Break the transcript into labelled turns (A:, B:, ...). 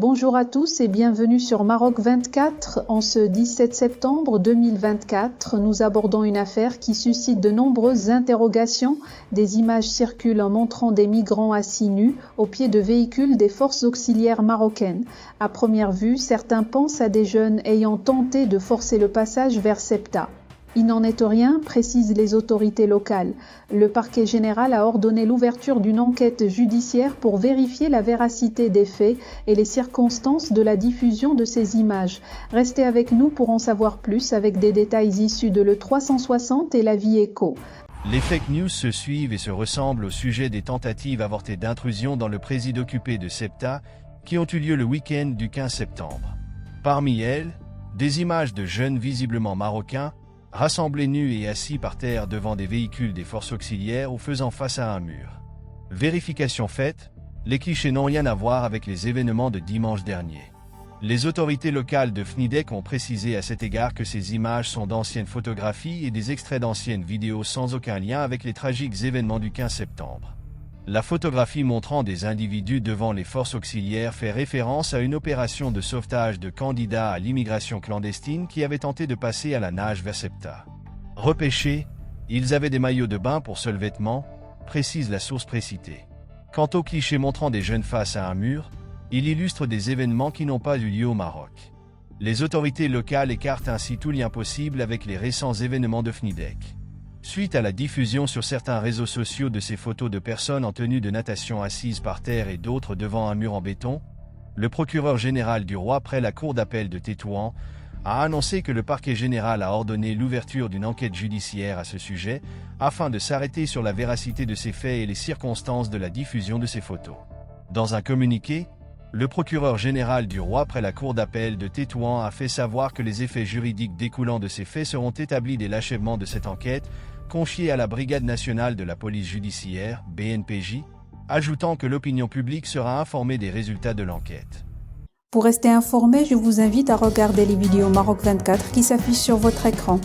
A: Bonjour à tous et bienvenue sur Maroc 24. En ce 17 septembre 2024, nous abordons une affaire qui suscite de nombreuses interrogations. Des images circulent en montrant des migrants assis nus au pied de véhicules des forces auxiliaires marocaines. À première vue, certains pensent à des jeunes ayant tenté de forcer le passage vers Ceuta. Il n'en est rien, précisent les autorités locales. Le parquet général a ordonné l'ouverture d'une enquête judiciaire pour vérifier la véracité des faits et les circonstances de la diffusion de ces images. Restez avec nous pour en savoir plus avec des détails issus de Le 360 et La Vie Éco.
B: Les fake news se suivent et se ressemblent au sujet des tentatives avortées d'intrusion dans le présid occupé de Ceuta qui ont eu lieu le week-end du 15 septembre. Parmi elles, des images de jeunes visiblement marocains rassemblés nus et assis par terre devant des véhicules des forces auxiliaires ou faisant face à un mur. Vérification faite, les clichés n'ont rien à voir avec les événements de dimanche dernier. Les autorités locales de FNIDEC ont précisé à cet égard que ces images sont d'anciennes photographies et des extraits d'anciennes vidéos sans aucun lien avec les tragiques événements du 15 septembre. La photographie montrant des individus devant les forces auxiliaires fait référence à une opération de sauvetage de candidats à l'immigration clandestine qui avaient tenté de passer à la nage vers Ceuta. Repêchés, ils avaient des maillots de bain pour seuls vêtements, précise la source précitée. Quant au cliché montrant des jeunes face à un mur, il illustre des événements qui n'ont pas eu lieu au Maroc. Les autorités locales écartent ainsi tout lien possible avec les récents événements de FNIDEC. Suite à la diffusion sur certains réseaux sociaux de ces photos de personnes en tenue de natation assises par terre et d'autres devant un mur en béton, le procureur général du roi près la cour d'appel de Tétouan a annoncé que le parquet général a ordonné l'ouverture d'une enquête judiciaire à ce sujet afin de s'arrêter sur la véracité de ces faits et les circonstances de la diffusion de ces photos. Dans un communiqué, le procureur général du roi près la cour d'appel de Tétouan a fait savoir que les effets juridiques découlant de ces faits seront établis dès l'achèvement de cette enquête, confiée à la Brigade nationale de la police judiciaire, BNPJ, ajoutant que l'opinion publique sera informée des résultats de l'enquête.
A: Pour rester informé, je vous invite à regarder les vidéos Maroc 24 qui s'affichent sur votre écran.